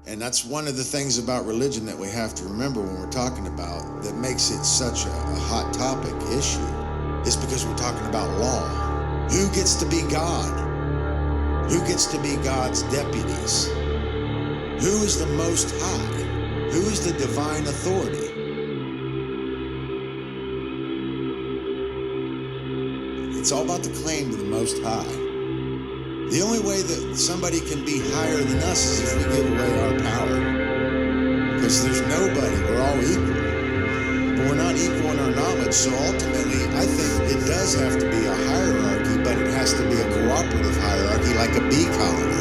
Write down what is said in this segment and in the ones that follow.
And that's one of the things about religion that we have to remember when we're talking about that makes it such a hot topic issue is because we're talking about law. Who gets to be God? Who gets to be God's deputies? Who is the Most High? Who is the divine authority? It's all about the claim to the Most High. The only way that somebody can be higher than us is if we give away our power. Because there's nobody, we're all equal. But we're not equal in our knowledge, so ultimately I think it does have to be a hierarchy, but it has to be a cooperative hierarchy like a bee colony.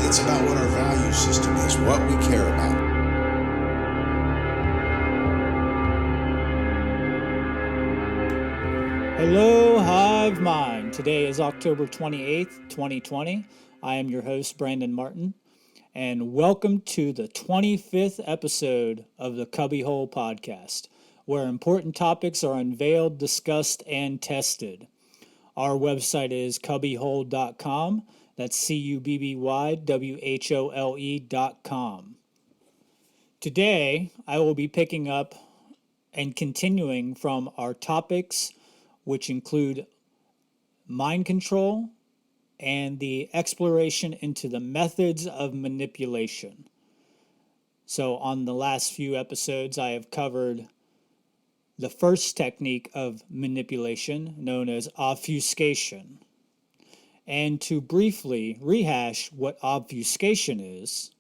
It's about what our value system is, what we care about. Hello, Hive Mind. Today is October 28th, 2020. I am your host, Brandon Martin, and welcome to the 25th episode of the Cubbywhole podcast, where important topics are unveiled, discussed, and tested. Our website is cubbywhole.com. That's CUBBYWHOLE.com. Today, I will be picking up and continuing from our topics, which include mind control and the exploration into the methods of manipulation. So on the last few episodes, I have covered the first technique of manipulation, known as obfuscation. And to briefly rehash what obfuscation is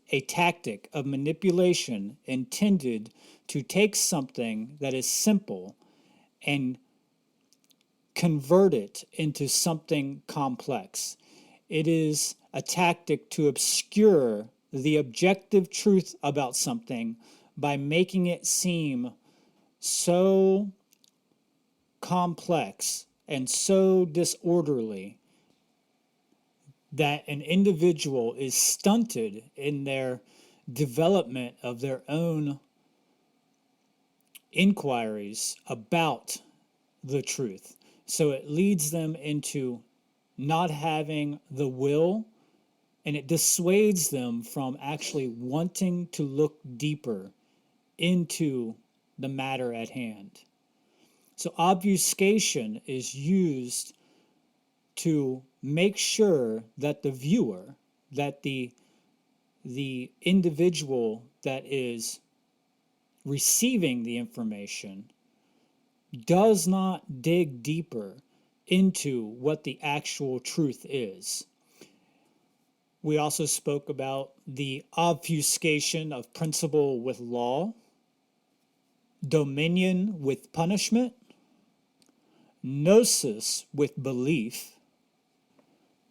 a tactic of manipulation intended to take something that is simple and convert it into something complex. It is a tactic to obscure the objective truth about something by making it seem so complex and so disorderly that an individual is stunted in their development of their own inquiries about the truth. So it leads them into not having the will, and it dissuades them from actually wanting to look deeper into the matter at hand. So obfuscation is used to make sure that the viewer, that the individual that is receiving the information does not dig deeper into what the actual truth is. We also spoke about the obfuscation of principle with law, dominion with punishment, gnosis with belief,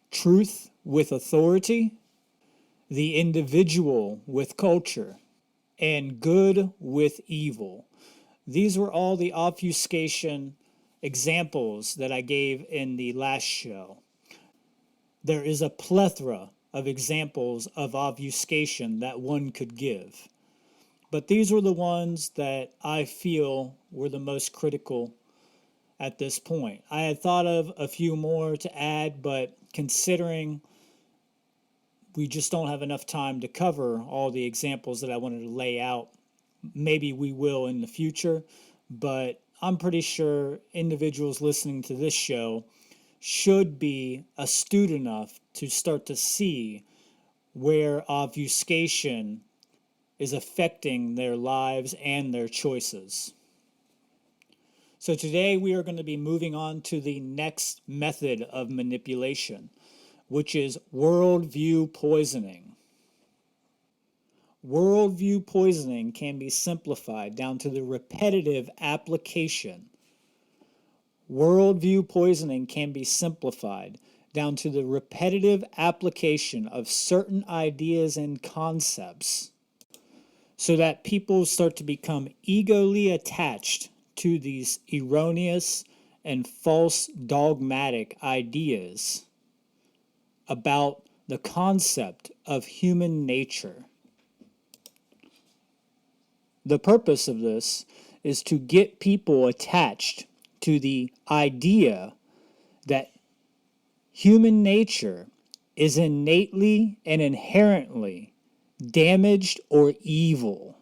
truth with authority, the individual with culture, and good with evil. These were all the obfuscation examples that I gave in the last show. There is a plethora of examples of obfuscation that one could give, but these were the ones that I feel were the most critical at this point. I had thought of a few more to add, but considering we just don't have enough time to cover all the examples that I wanted to lay out, maybe we will in the future, but I'm pretty sure individuals listening to this show should be astute enough to start to see where obfuscation is affecting their lives and their choices. So today we are going to be moving on to the next method of manipulation, which is worldview poisoning. Worldview poisoning can be simplified down to the repetitive application. Worldview poisoning can be simplified down to the repetitive application of certain ideas and concepts so that people start to become egoly attached to these erroneous and false dogmatic ideas about the concept of human nature. The purpose of this is to get people attached to the idea that human nature is innately and inherently damaged or evil.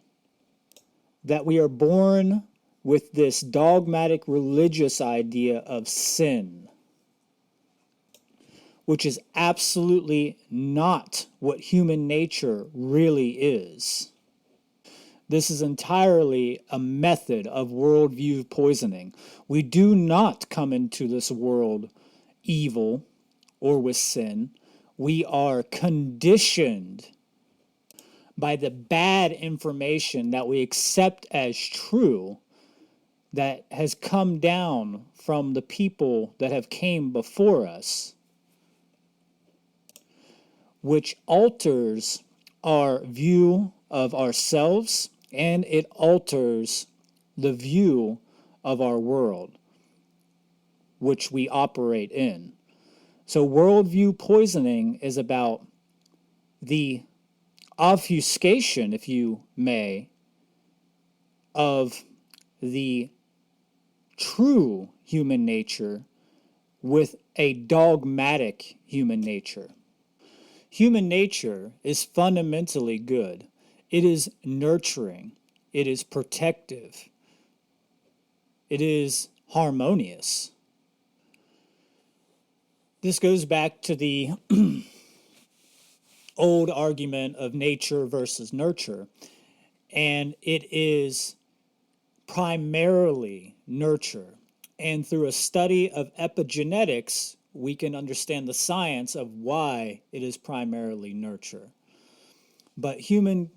That we are born with this dogmatic religious idea of sin, which is absolutely not what human nature really is. This is entirely a method of worldview poisoning. We do not come into this world evil or with sin. We are conditioned by the bad information that we accept as true that has come down from the people that have came before us, which alters our view of ourselves and it alters the view of our world, which we operate in. So worldview poisoning is about the obfuscation, if you may, of the true human nature with a dogmatic human nature. Human nature is fundamentally good. It is nurturing. It is protective. It is harmonious. This goes back to the old argument of nature versus nurture, and it is primarily nurture. And through a study of epigenetics, we can understand the science of why it is primarily nurture. But human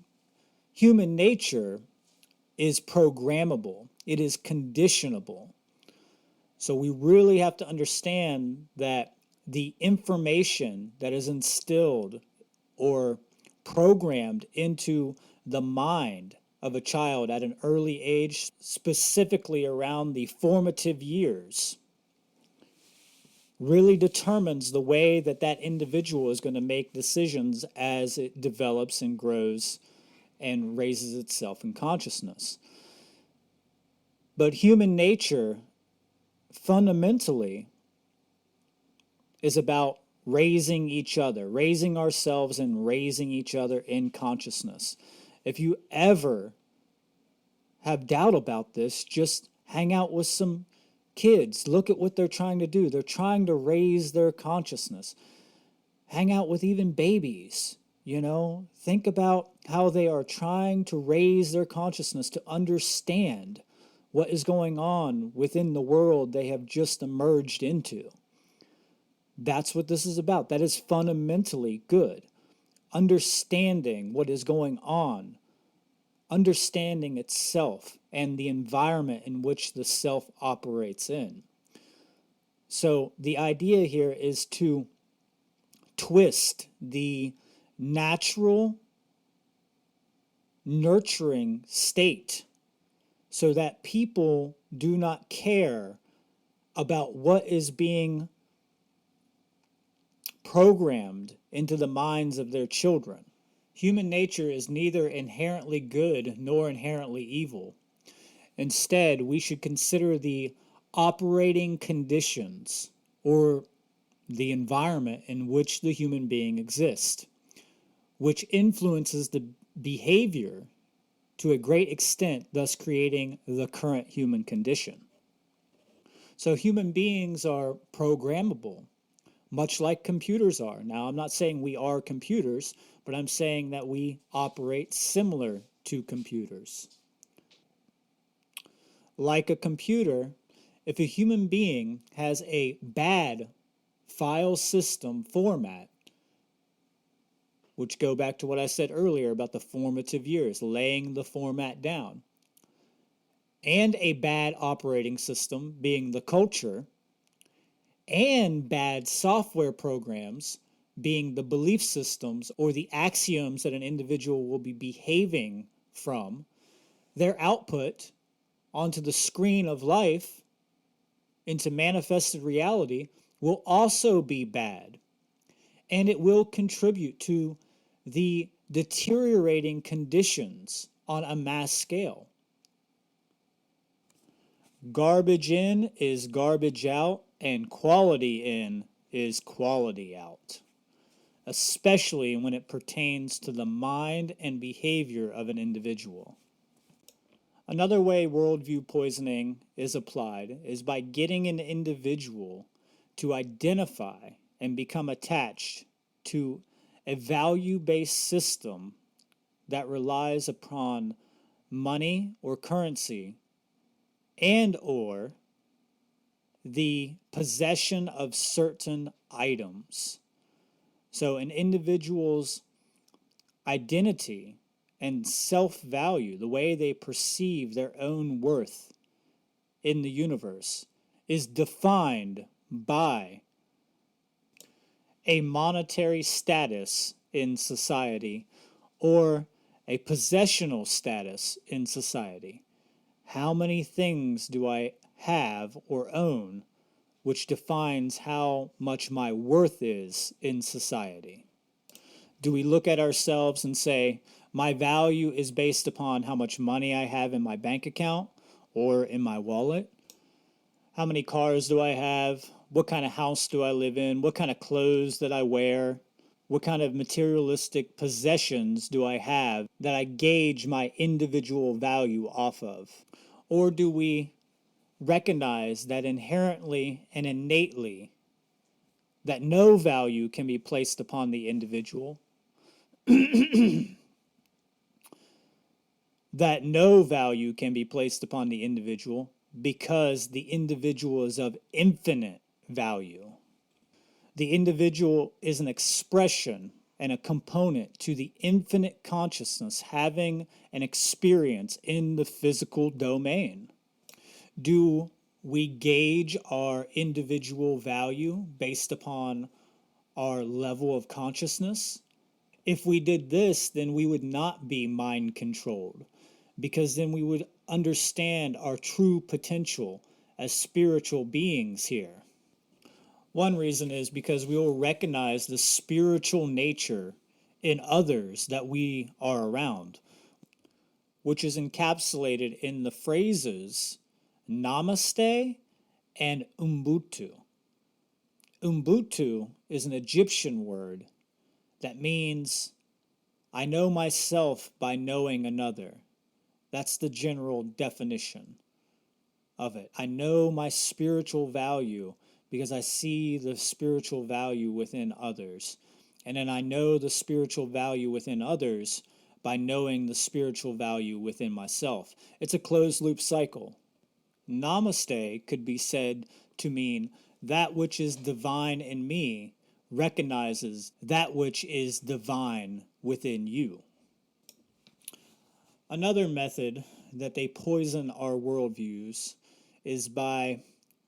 nature is programmable. It is conditionable. So we really have to understand that the information that is instilled or programmed into the mind of a child at an early age, specifically around the formative years, really determines the way that that individual is going to make decisions as it develops and grows and raises itself in consciousness. But human nature fundamentally is about raising each other, raising ourselves and raising each other in consciousness. If you ever have doubt about this, just hang out with some kids. Look at what they're trying to do. They're trying to raise their consciousness. Hang out with even babies, Think about how they are trying to raise their consciousness to understand what is going on within the world they have just emerged into. That's what this is about. That is fundamentally good. Understanding what is going on, understanding itself and the environment in which the self operates in. So the idea here is to twist the natural nurturing state so that people do not care about what is being programmed into the minds of their children. Human nature is neither inherently good nor inherently evil. Instead, we should consider the operating conditions or the environment in which the human being exists, which influences the behavior to a great extent, thus creating the current human condition. So human beings are programmable, much like computers are. Now, I'm not saying we are computers, but I'm saying that we operate similar to computers. Like a computer, if a human being has a bad file system format, which go back to what I said earlier about the formative years, laying the format down, and a bad operating system being the culture, and bad software programs being the belief systems or the axioms that an individual will be behaving from, their output onto the screen of life into manifested reality will also be bad. And it will contribute to the deteriorating conditions on a mass scale. Garbage in is garbage out, and quality in is quality out. especially when it pertains to the mind and behavior of an individual. Another way worldview poisoning is applied is by getting an individual to identify and become attached to a value-based system that relies upon money or currency and or the possession of certain items. So an individual's identity and self-value, the way they perceive their own worth in the universe, is defined by a monetary status in society or a possessional status in society. How many things do I have or own, which defines how much my worth is in society? Do we look at ourselves and say, my value is based upon how much money I have in my bank account or in my wallet? How many cars do I have? What kind of house do I live in? What kind of clothes that I wear? What kind of materialistic possessions do I have that I gauge my individual value off of? Or do we recognize that inherently and innately that no value can be placed upon the individual, that no value can be placed upon the individual because the individual is of infinite value? The individual is an expression and a component to the infinite consciousness having an experience in the physical domain. Do we gauge our individual value based upon our level of consciousness? If we did this, then we would not be mind controlled, because then we would understand our true potential as spiritual beings here. One reason is because we will recognize the spiritual nature in others that we are around, which is encapsulated in the phrases Namaste and Ubuntu. Ubuntu is an Egyptian word that means I know myself by knowing another. That's the general definition of it. I know my spiritual value because I see the spiritual value within others. And then I know the spiritual value within others by knowing the spiritual value within myself. It's a closed loop cycle. Namaste could be said to mean that which is divine in me recognizes that which is divine within you. Another method that they poison our worldviews is by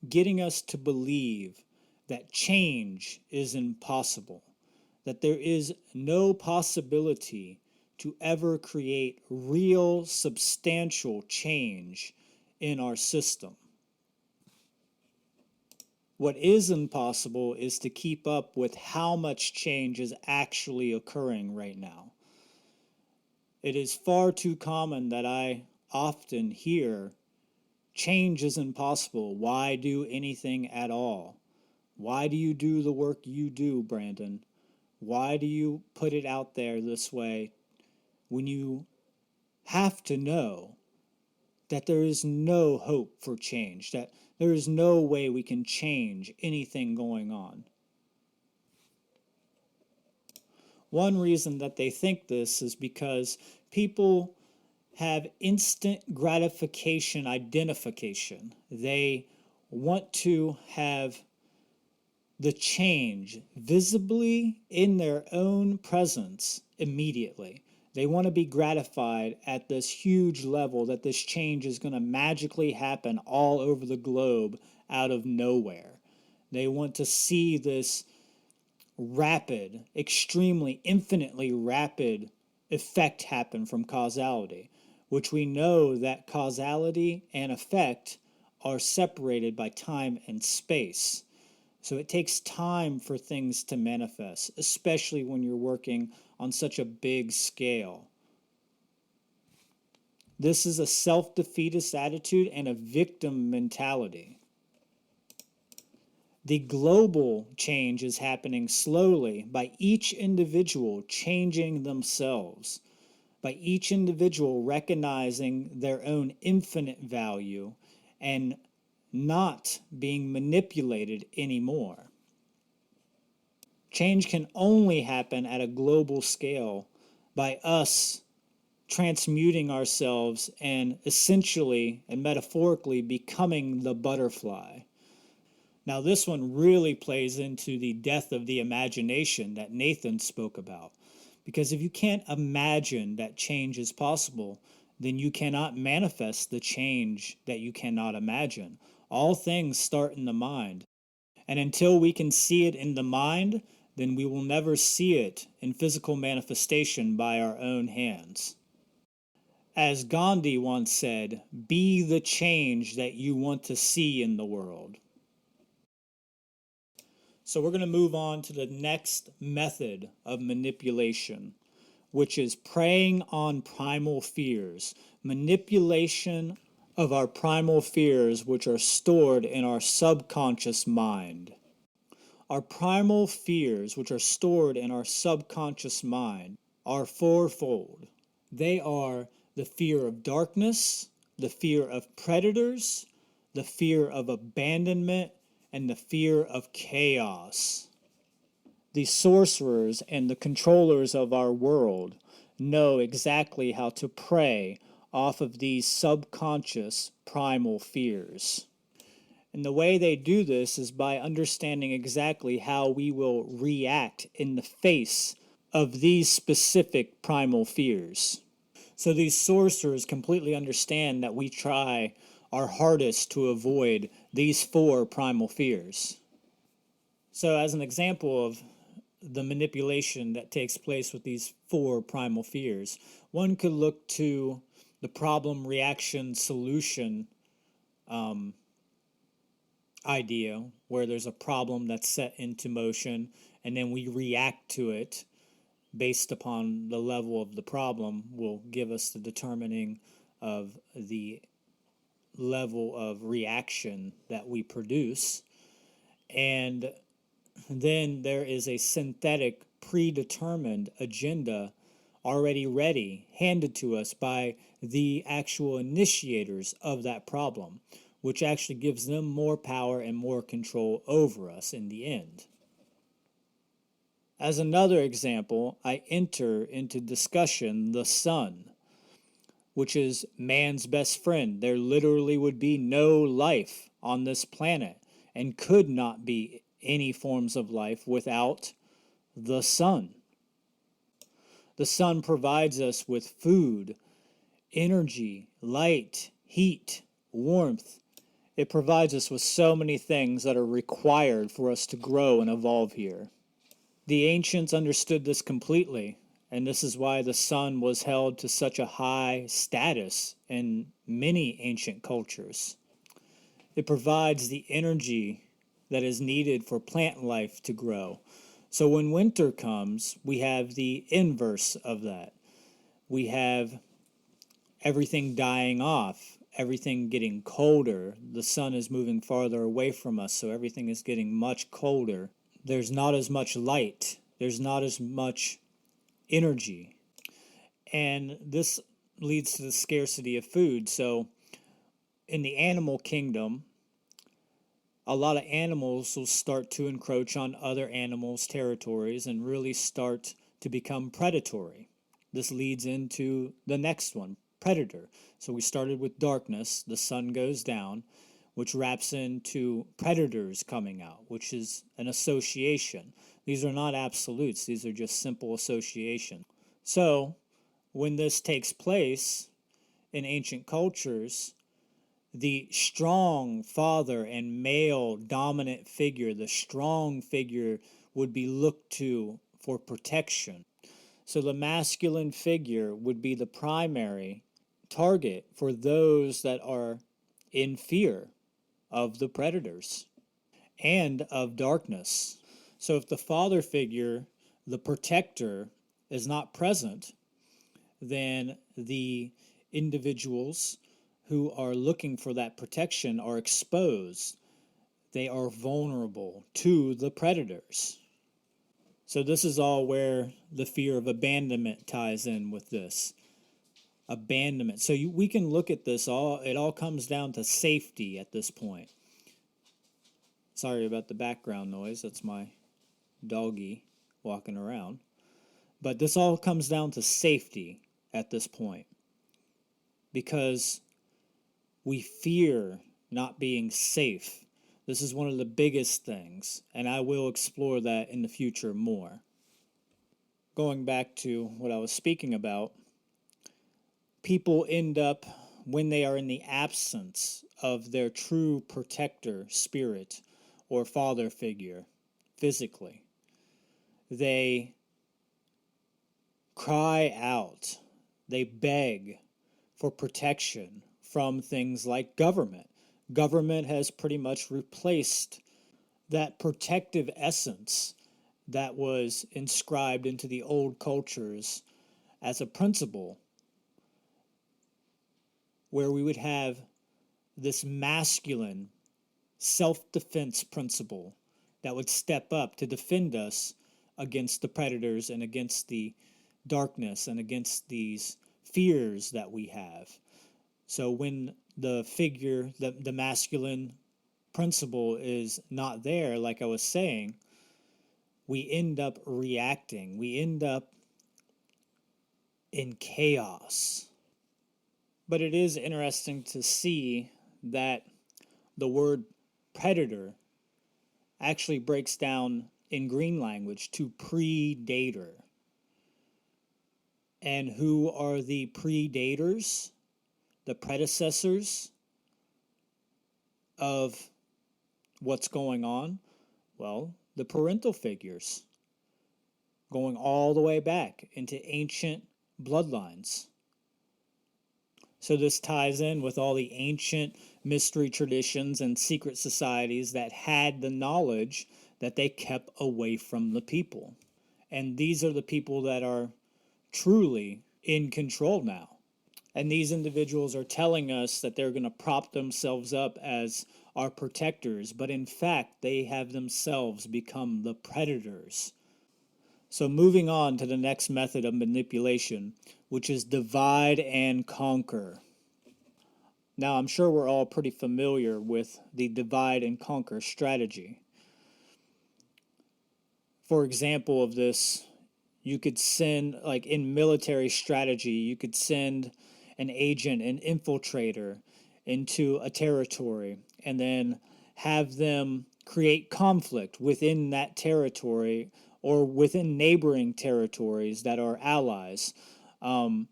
getting us to believe that change is impossible, that there is no possibility to ever create real, substantial change in our system. What is impossible is to keep up with how much change is actually occurring right now. It is far too common that I often hear, change is impossible. Why do anything at all? Why do you do the work you do, Brandon? Why do you put it out there this way when you have to know that there is no hope for change, that there is no way we can change anything going on? One reason that they think this is because people have instant gratification identification. They want to have the change visibly in their own presence immediately. They want to be gratified at this huge level that this change is going to magically happen all over the globe out of nowhere. They want to see this rapid, extremely, infinitely rapid effect happen from causality, which we know that causality and effect are separated by time and space. So it takes time for things to manifest, especially when you're working on such a big scale. This is a self-defeatist attitude and a victim mentality. The global change is happening slowly by each individual changing themselves, by each individual recognizing their own infinite value and not being manipulated anymore. Change can only happen at a global scale by us transmuting ourselves and essentially and metaphorically becoming the butterfly. Now, this one really plays into the death of the imagination that Nathan spoke about. Because if you can't imagine that change is possible, then you cannot manifest the change that you cannot imagine. All things start in the mind. And until we can see it in the mind, then we will never see it in physical manifestation by our own hands. As Gandhi once said, be the change that you want to see in the world. So we're going to move on to the next method of manipulation, which is preying on primal fears. Manipulation of our primal fears, which are stored in our subconscious mind. Our primal fears, which are stored in our subconscious mind, are fourfold. They are the fear of darkness, the fear of predators, the fear of abandonment, and the fear of chaos. The sorcerers and the controllers of our world know exactly how to prey off of these subconscious primal fears. And the way they do this is by understanding exactly how we will react in the face of these specific primal fears. So these sorcerers completely understand that we try our hardest to avoid these 4 primal fears. So as an example of the manipulation that takes place with these 4 primal fears, one could look to the problem, reaction, solution idea, where there's a problem that's set into motion and then we react to it based upon the level of the problem will give us the determining of the level of reaction that we produce. And then there is a synthetic, predetermined agenda already ready, handed to us by the actual initiators of that problem, which actually gives them more power and more control over us in the end. As another example, I enter into discussion the sun, which is man's best friend. There literally would be no life on this planet and could not be any forms of life without the sun. The sun provides us with food, energy, light, heat, warmth. It provides us with so many things that are required for us to grow and evolve here. The ancients understood this completely, and this is why the sun was held to such a high status in many ancient cultures. It provides the energy that is needed for plant life to grow. So when winter comes, we have the inverse of that. We have everything dying off, everything getting colder. The sun is moving farther away from us, so everything is getting much colder. There's not as much light. There's not as much energy. And this leads to the scarcity of food. So in the animal kingdom, a lot of animals will start to encroach on other animals' territories and really start to become predatory. This leads into the next one, predator. So we started with darkness, the sun goes down, which wraps into predators coming out, which is an association. These are not absolutes, these are just simple association. So when this takes place in ancient cultures, the strong father and male dominant figure, the strong figure, would be looked to for protection. So the masculine figure would be the primary target for those that are in fear of the predators and of darkness. So if the father figure, the protector, is not present, then the individuals who are looking for that protection are exposed. they are vulnerable to the predators. So this is all where the fear of abandonment ties in with this. Abandonment. So we can look at this all, it all comes down to safety at this point. Sorry about the background noise, that's my doggy walking around. But this all comes down to safety at this point, because we fear not being safe. This is one of the biggest things, and I will explore that in the future more. Going back to what I was speaking about, people end up, when they are in the absence of their true protector spirit or father figure physically, they cry out, they beg for protection from things like government. Government has pretty much replaced that protective essence that was inscribed into the old cultures as a principle, where we would have this masculine self-defense principle that would step up to defend us against the predators and against the darkness and against these fears that we have. So when the figure, the masculine principle is not there, like I was saying, we end up reacting. We end up in chaos. But it is interesting to see that the word predator actually breaks down in green language to predator. And who are the predators? The predecessors of what's going on? Well, the parental figures, going all the way back into ancient bloodlines. So this ties in with all the ancient mystery traditions and secret societies that had the knowledge that they kept away from the people. And these are the people that are truly in control now. And these individuals are telling us that they're going to prop themselves up as our protectors, but in fact, they have themselves become the predators. So moving on to the next method of manipulation, which is divide and conquer. Now, I'm sure we're all pretty familiar with the divide and conquer strategy. For example of this, you could send, like in military strategy, you could send an agent, an infiltrator into a territory and then have them create conflict within that territory or within neighboring territories that are allies, and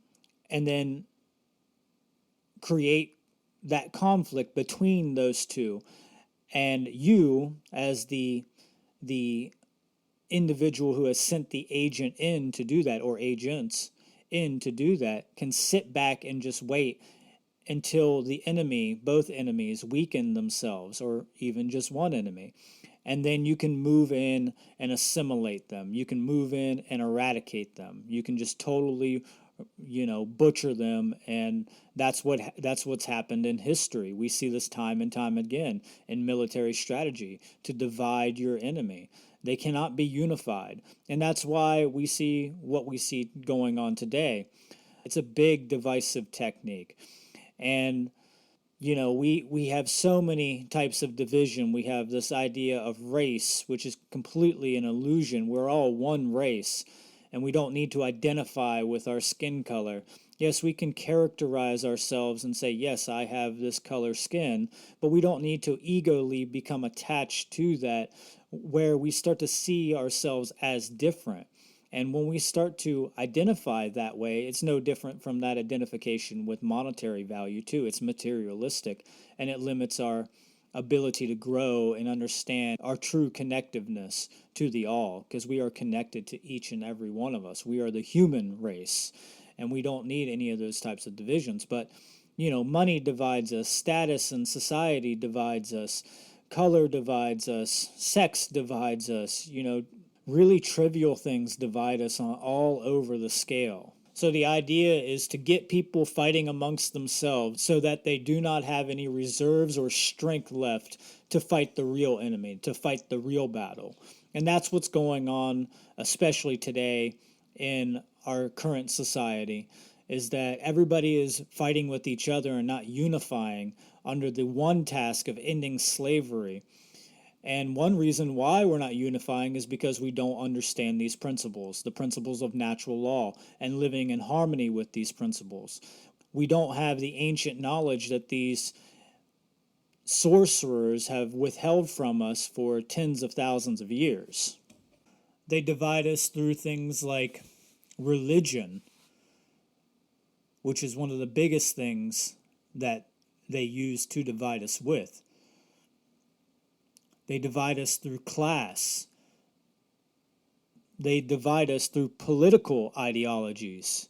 then create that conflict between those two. And you, as the individual who has sent the agent in to do that, or agents in to do that, can sit back and just wait until the enemy, both enemies, weaken themselves, or even just one enemy. And then you can move in and assimilate them. You can move in and eradicate them. You can just totally, butcher them. And that's what's happened in history. We see this time and time again in military strategy, to divide your enemy. They cannot be unified. And that's why we see what we see going on today. It's a big divisive technique. And we have so many types of division. We have this idea of race, which is completely an illusion. We're all one race, and we don't need to identify with our skin color. Yes, we can characterize ourselves and say, yes, I have this color skin, but we don't need to egally become attached to that, where we start to see ourselves as different. And when we start to identify that way, it's no different from that identification with monetary value too. It's materialistic, and it limits our ability to grow and understand our true connectiveness to the all, because we are connected to each and every one of us. We are the human race, and we don't need any of those types of divisions. But, money divides us, status and society divides us, color divides us, sex divides us, really trivial things divide us on all over the scale. So the idea is to get people fighting amongst themselves so that they do not have any reserves or strength left to fight the real enemy, to fight the real battle. And that's what's going on, especially today in our current society, is that everybody is fighting with each other and not unifying under the one task of ending slavery. And one reason why we're not unifying is because we don't understand these principles, the principles of natural law, and living in harmony with these principles. We don't have the ancient knowledge that these sorcerers have withheld from us for tens of thousands of years. They divide us through things like religion, which is one of the biggest things that they use to divide us with. They divide us through class. They divide us through political ideologies.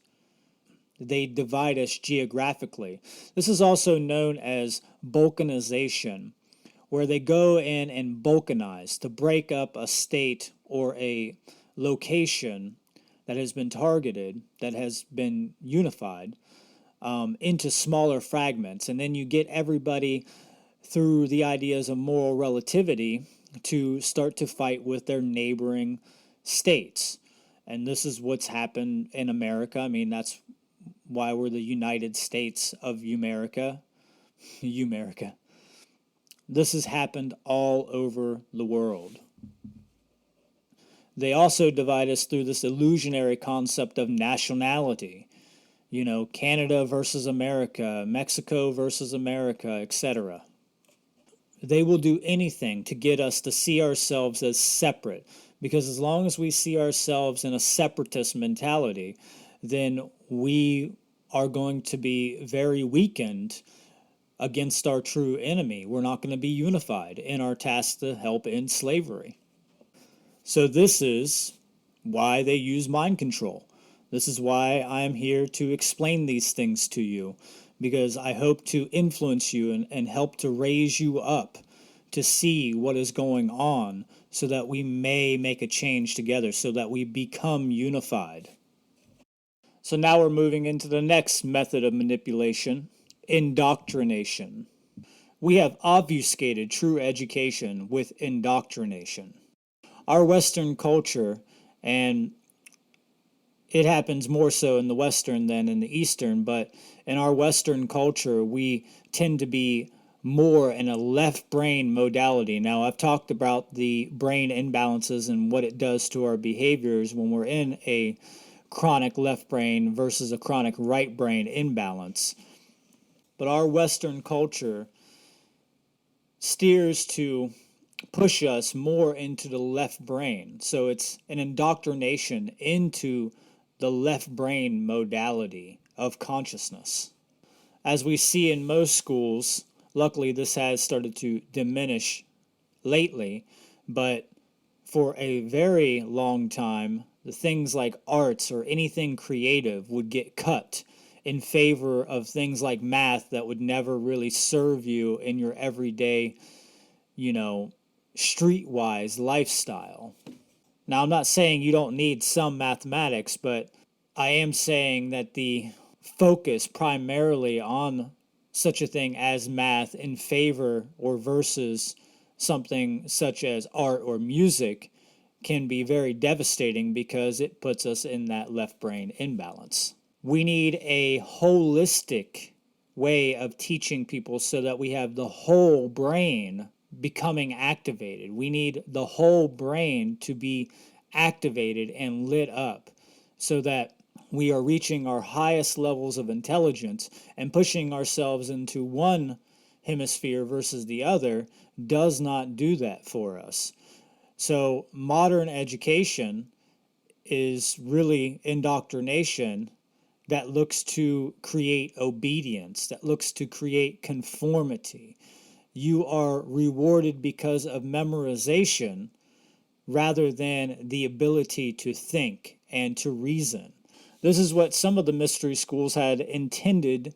They divide us geographically. This is also known as balkanization, where they go in and balkanize to break up a state or a location that has been targeted, that has been unified, into smaller fragments. And then you get everybody through the ideas of moral relativity to start to fight with their neighboring states. And this is what's happened in America. I mean, that's why we're the United States of America. America. This has happened all over the world. They also divide us through this illusionary concept of nationality. You know, Canada versus America, Mexico versus America, etc. They will do anything to get us to see ourselves as separate, because as long as we see ourselves in a separatist mentality, then we are going to be very weakened against our true enemy. We're not going to be unified in our task to help end slavery. So this is why they use mind control. This is why I'm here to explain these things to you, because I hope to influence you and help to raise you up to see what is going on so that we may make a change together, so that we become unified. So now we're moving into the next method of manipulation, indoctrination. We have obfuscated true education with indoctrination. Our Western culture, and it happens more so in the Western than in the Eastern, but in our Western culture, we tend to be more in a left brain modality. Now, I've talked about the brain imbalances and what it does to our behaviors when we're in a chronic left brain versus a chronic right brain imbalance. But our Western culture steers to push us more into the left brain. So it's an indoctrination into the left brain modality of consciousness. As we see in most schools, luckily this has started to diminish lately, but for a very long time, the things like arts or anything creative would get cut in favor of things like math that would never really serve you in your everyday, streetwise lifestyle. Now, I'm not saying you don't need some mathematics, but I am saying that the focus primarily on such a thing as math in favor or versus something such as art or music can be very devastating, because it puts us in that left brain imbalance. We need a holistic way of teaching people so that we have the whole brain becoming activated. We need the whole brain to be activated and lit up so that we are reaching our highest levels of intelligence, and pushing ourselves into one hemisphere versus the other does not do that for us. So modern education is really indoctrination that looks to create obedience, that looks to create conformity. You are rewarded because of memorization rather than the ability to think and to reason. This is what some of the mystery schools had intended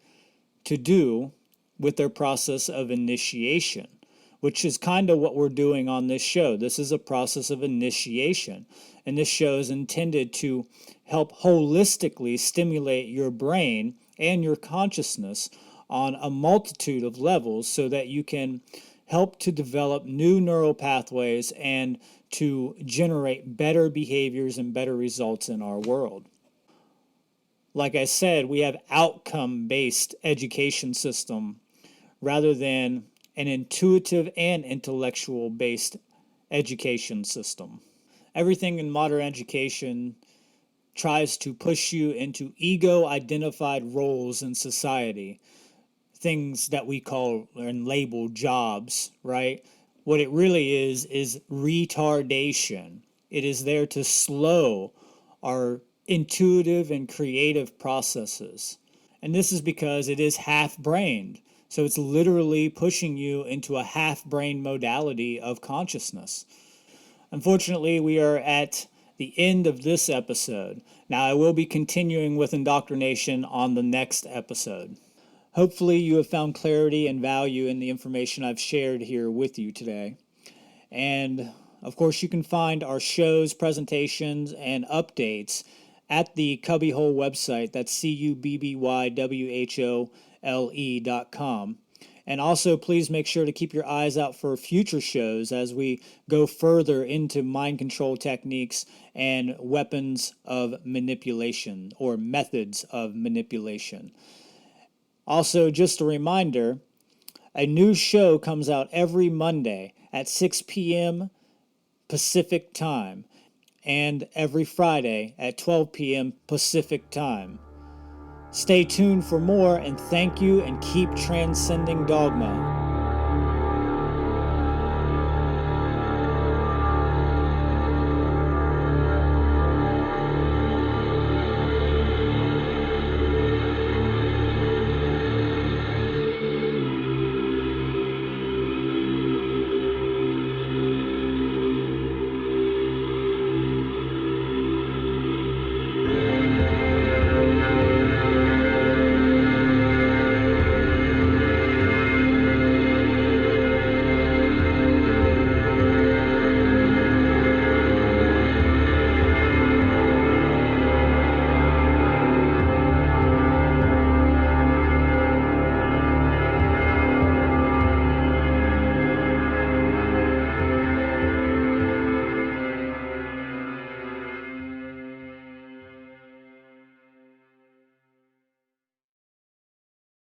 to do with their process of initiation, which is kind of what we're doing on this show. This is a process of initiation, and this show is intended to help holistically stimulate your brain and your consciousness on a multitude of levels so that you can help to develop new neural pathways and to generate better behaviors and better results in our world. Like I said, we have outcome-based education system rather than an intuitive and intellectual-based education system. Everything in modern education tries to push you into ego-identified roles in society, things that we call and label jobs, right? What it really is retardation. It is there to slow our intuitive and creative processes. And this is because it is half-brained. So it's literally pushing you into a half-brain modality of consciousness. Unfortunately, we are at the end of this episode. Now, I will be continuing with indoctrination on the next episode. Hopefully, you have found clarity and value in the information I've shared here with you today. And, of course, you can find our shows, presentations, and updates at the Cubbywhole website. That's CUBBYWHOLE.com. And also, please make sure to keep your eyes out for future shows as we go further into mind control techniques and weapons of manipulation or methods of manipulation. Also, just a reminder, a new show comes out every Monday at 6 p.m. Pacific Time and every Friday at 12 p.m. Pacific Time. Stay tuned for more, and thank you, and keep transcending dogma.